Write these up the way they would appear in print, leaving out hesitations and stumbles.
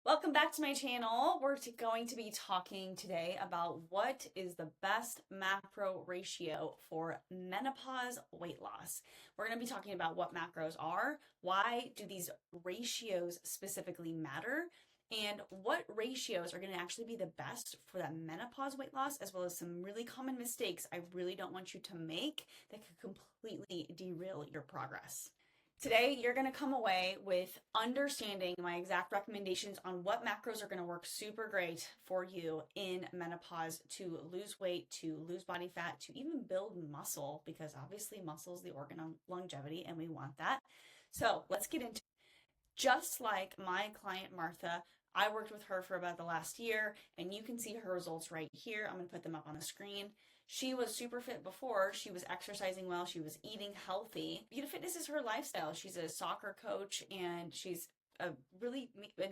Welcome back to my channel. We're going to be talking today about what is the best macro ratio for menopause weight loss. We're going to be talking about what macros are, why do these ratios specifically matter, and what ratios are going to actually be the best for that menopause weight loss, as well as some really common mistakes I really don't want you to make that could completely derail your progress. Today, you're going to come away with understanding my exact recommendations on what macros are going to work super great for you in menopause to lose weight, to lose body fat, to even build muscle, because obviously muscle is the organ of longevity and we want that. So let's get into it. Just like my client Martha, I worked with her for about the last year, and you can see her results right here. I'm going to put them up on the screen. She was super fit before. She was exercising well. She was eating healthy. Fitness is her lifestyle. She's a soccer coach and she's an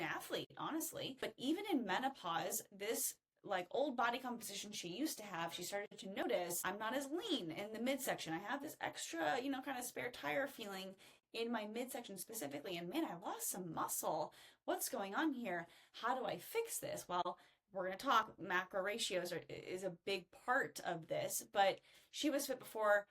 athlete, honestly. But even in menopause, this like old body composition she used to have, she started to notice I'm not as lean in the midsection. I have this extra, kind of spare tire feeling in my midsection specifically. And man, I lost some muscle. What's going on here? How do I fix this? Well, we're going to talk macro ratios is a big part of this, but she was fit before,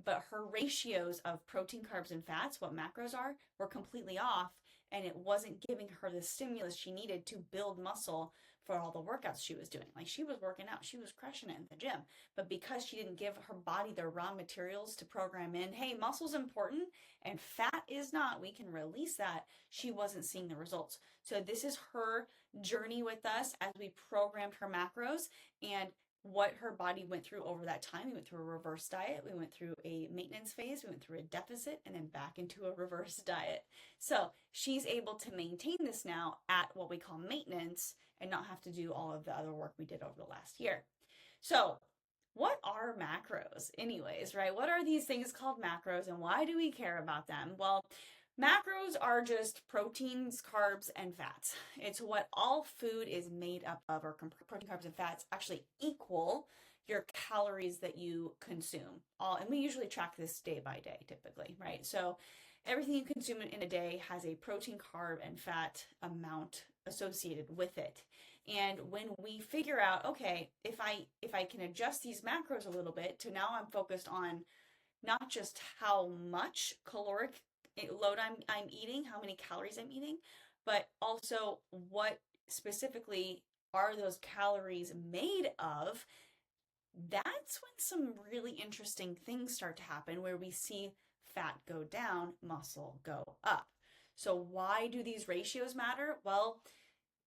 but her ratios of protein, carbs, and fats, what macros are, were completely off, and it wasn't giving her the stimulus she needed to build muscle for all the workouts she was doing. Like, she was working out, she was crushing it in the gym, but because she didn't give her body the raw materials to program in, hey, muscle's important and fat is not, we can release that, she wasn't seeing the results. So this is her journey with us as we programmed her macros and what her body went through over that time. We went through a reverse diet, we went through a maintenance phase, we went through a deficit, and then back into a reverse diet. So she's able to maintain this now at what we call maintenance and not have to do all of the other work we did over the last year. So what are macros anyways, right? What are these things called macros and why do we care about them? Well, macros are just proteins, carbs, and fats. It's what all food is made up of, or protein, carbs, and fats actually equal your calories that you consume. And we usually track this day by day typically, right? So everything you consume in a day has a protein, carb, and fat amount associated with it. And when we figure out, okay, if I can adjust these macros a little bit to now I'm focused on not just how much caloric load I'm eating, how many calories I'm eating, but also what specifically are those calories made of, that's when some really interesting things start to happen where we see fat go down, muscle go up. So why do these ratios matter? Well,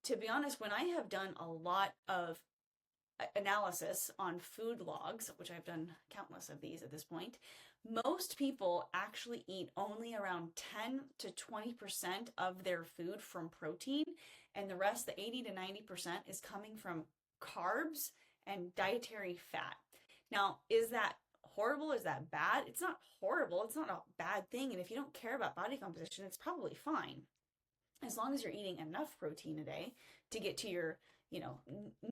to be honest, when I have done a lot of analysis on food logs, which I've done countless of these at this point, most people actually eat only around 10 to 20% of their food from protein, and the rest, the 80 to 90%, is coming from carbs and dietary fat. Now, is that horrible? Is that bad? It's not horrible. It's not a bad thing. And if you don't care about body composition, it's probably fine. As long as you're eating enough protein a day to get to your,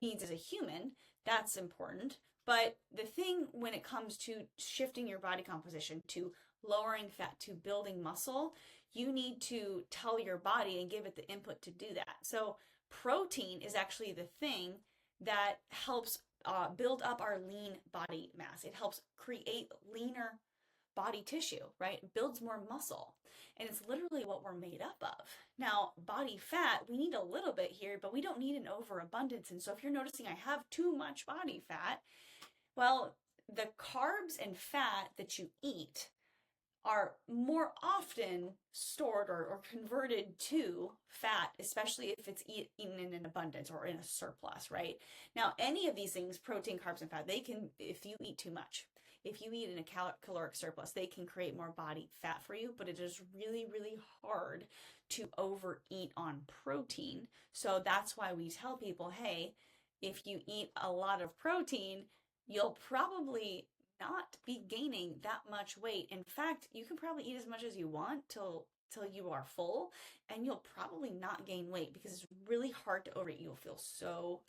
needs as a human, that's important. But the thing when it comes to shifting your body composition, to lowering fat, to building muscle, you need to tell your body and give it the input to do that. So protein is actually the thing that helps build up our lean body mass. It helps create leaner body tissue, right? It builds more muscle. And it's literally what we're made up of. Now, body fat, we need a little bit here, but we don't need an overabundance. And so if you're noticing I have too much body fat, well, the carbs and fat that you eat are more often stored or converted to fat, especially if it's eaten in an abundance or in a surplus, right? Now, any of these things, protein, carbs, and fat, they can, if you eat too much, if you eat in a caloric surplus, they can create more body fat for you, but it is really, really hard to overeat on protein. So that's why we tell people, hey, if you eat a lot of protein, you'll probably not be gaining that much weight. In fact, you can probably eat as much as you want till you are full, and you'll probably not gain weight because it's really hard to overeat. You'll feel so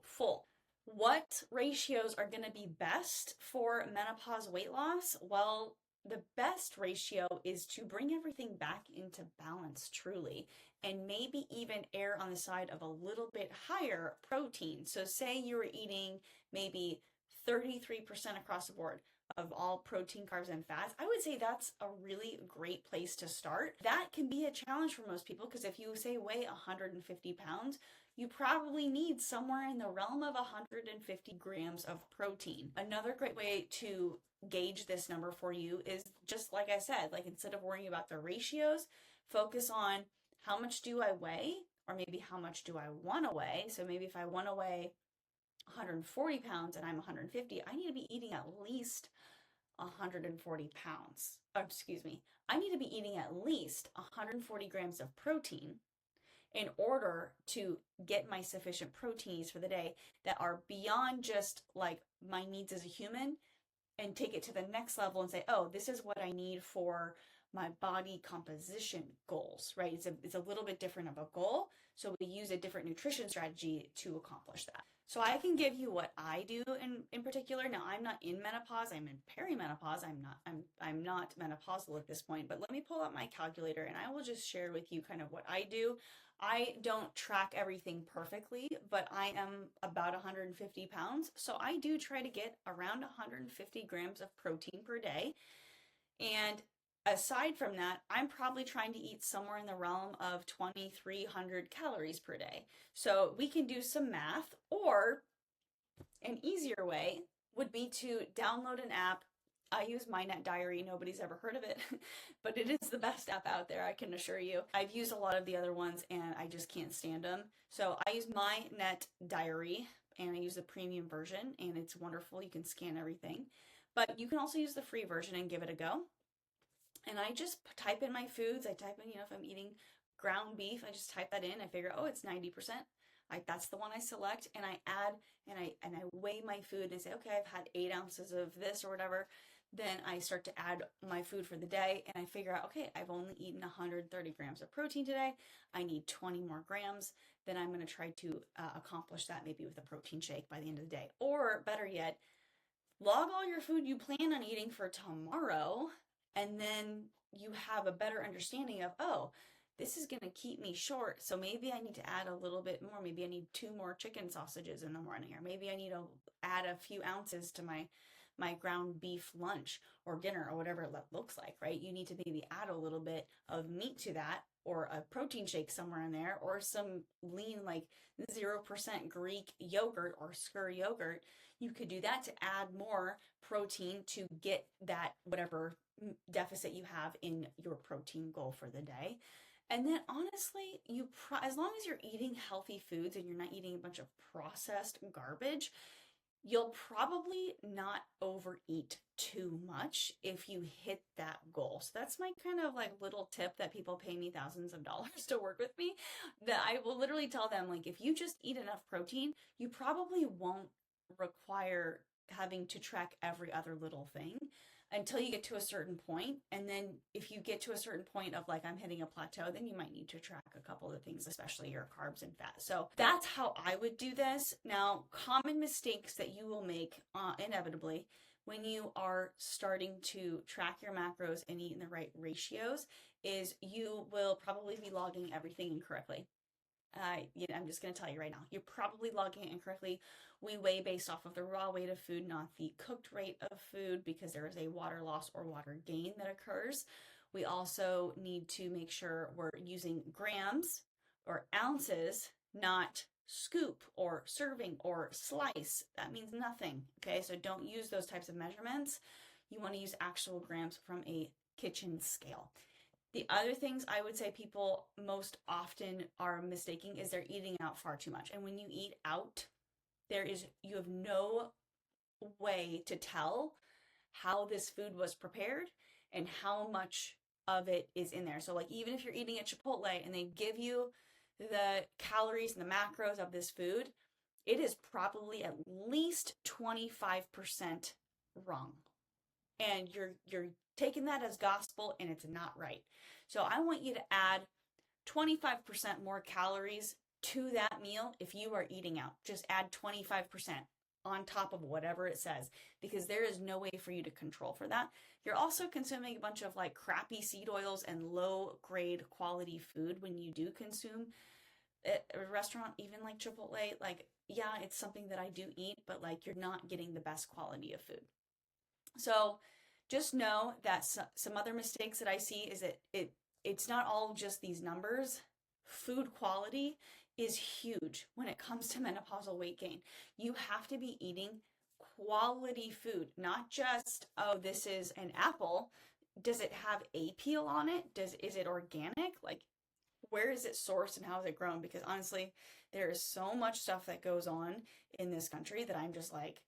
full. What ratios are going to be best for menopause weight loss? Well, the best ratio is to bring everything back into balance truly. and maybe even err on the side of a little bit higher protein. So say you were eating maybe 33% across the board of all protein, carbs, and fats, I would say that's a really great place to start. That can be a challenge for most people because if you say weigh 150 pounds, you probably need somewhere in the realm of 150 grams of protein. Another great way to gauge this number for you is just like I said, like instead of worrying about the ratios, focus on how much do I weigh, or maybe how much do I want to weigh. So maybe if I want to weigh 140 pounds and I'm 150, I need to be eating at least 140 pounds. Excuse me. I need to be eating at least 140 grams of protein in order to get my sufficient proteins for the day that are beyond just like my needs as a human, and take it to the next level and say, oh, this is what I need for my body composition goals, right? It's a little bit different of a goal. So we use a different nutrition strategy to accomplish that. So I can give you what I do in particular. Now I'm not in menopause, I'm in perimenopause. I'm not menopausal at this point, but let me pull out my calculator and I will just share with you kind of what I do. I don't track everything perfectly, but I am about 150 pounds. So I do try to get around 150 grams of protein per day. And aside from that, I'm probably trying to eat somewhere in the realm of 2,300 calories per day. So we can do some math, or an easier way would be to download an app. I use My Net Diary. Nobody's ever heard of it, but it is the best app out there, I can assure you. I've used a lot of the other ones and I just can't stand them. So I use My Net Diary and I use the premium version and it's wonderful. You can scan everything, but you can also use the free version and give it a go. And I just type in my foods. I type in, if I'm eating ground beef, I just type that in. I figure, oh, it's 90%. That's the one I select, and I add and I weigh my food and I say, okay, I've had 8 ounces of this or whatever. Then I start to add my food for the day and I figure out, okay, I've only eaten 130 grams of protein today. I need 20 more grams. Then I'm going to try to accomplish that maybe with a protein shake by the end of the day. Or better yet, log all your food you plan on eating for tomorrow, and then you have a better understanding of, oh, this is going to keep me short, so maybe I need to add a little bit more. Maybe I need 2 more chicken sausages in the morning, or maybe I need to add a few ounces to my ground beef lunch or dinner or whatever it looks like, right? You need to maybe add a little bit of meat to that, or a protein shake somewhere in there, or some lean like 0% Greek yogurt or skyr yogurt. You could do that to add more protein to get that whatever deficit you have in your protein goal for the day. And then honestly, as long as you're eating healthy foods and you're not eating a bunch of processed garbage, you'll probably not overeat too much if you hit that goal. So that's my kind of like little tip that people pay me thousands of dollars to work with me, that I will literally tell them, like, if you just eat enough protein, you probably won't require having to track every other little thing until you get to a certain point. And then if you get to a certain point of like, I'm hitting a plateau, then you might need to track a couple of things, especially your carbs and fat. So that's how I would do this. Now, common mistakes that you will make inevitably when you are starting to track your macros and eat in the right ratios is you will probably be logging everything incorrectly. I'm just going to tell you right now, you're probably logging it incorrectly. We weigh based off of the raw weight of food, not the cooked rate of food, because there is a water loss or water gain that occurs. We also need to make sure we're using grams or ounces, not scoop or serving or slice. That means nothing. Okay, so don't use those types of measurements. You want to use actual grams from a kitchen scale. The other things I would say people most often are mistaking is they're eating out far too much. And when you eat out, you have no way to tell how this food was prepared and how much of it is in there. So like, even if you're eating at Chipotle and they give you the calories and the macros of this food, it is probably at least 25% wrong. And you're taking that as gospel, and it's not right. So I want you to add 25% more calories to that meal if you are eating out. Just add 25%. on top of whatever it says, because there is no way for you to control for that. You're also consuming a bunch of like crappy seed oils and low grade quality food when you do consume at a restaurant, even like Chipotle. Like, yeah, it's something that I do eat, but like you're not getting the best quality of food. So just know that some other mistakes that I see is that it's not all just these numbers. Food quality is huge when it comes to menopausal weight gain. You have to be eating quality food, not just, oh, this is an apple. Does it have a peel on it? Is it organic? Like, where is it sourced and how is it grown? Because honestly, there is so much stuff that goes on in this country that I'm just like,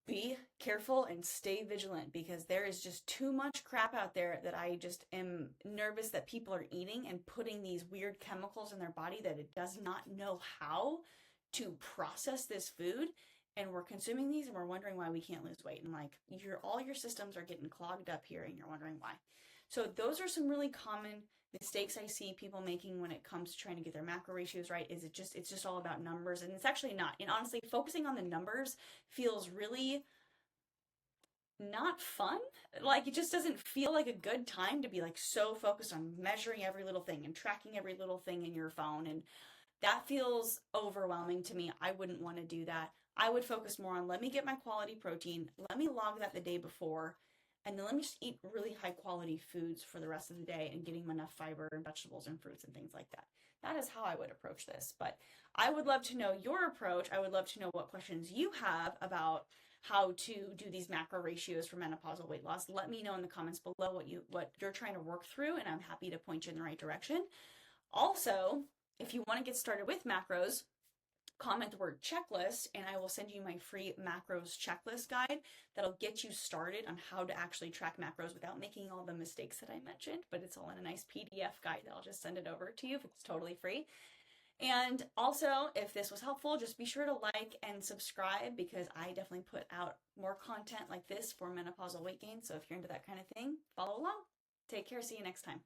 be careful and stay vigilant, because there is just too much crap out there that I just am nervous that people are eating and putting these weird chemicals in their body that it does not know how to process this food. And we're consuming these and we're wondering why we can't lose weight. And like all your systems are getting clogged up here and you're wondering why. So those are some really common mistakes I see people making when it comes to trying to get their macro ratios right. It's just all about numbers, and it's actually not. And honestly, focusing on the numbers feels really not fun. Like, it just doesn't feel like a good time to be like so focused on measuring every little thing and tracking every little thing in your phone, and that feels overwhelming to me. I wouldn't want to do that. I would focus more on, let me get my quality protein, let me log that the day before, and then let me just eat really high quality foods for the rest of the day and getting enough fiber and vegetables and fruits and things like that. That is how I would approach this. But I would love to know your approach. I would love to know what questions you have about how to do these macro ratios for menopausal weight loss. Let me know in the comments below what you're trying to work through, and I'm happy to point you in the right direction. Also, if you want to get started with macros, comment the word checklist and I will send you my free macros checklist guide that'll get you started on how to actually track macros without making all the mistakes that I mentioned, but it's all in a nice PDF guide that I'll just send it over to you if it's totally free. And also, if this was helpful, just be sure to like and subscribe, because I definitely put out more content like this for menopausal weight gain. So if you're into that kind of thing, follow along. Take care. See you next time.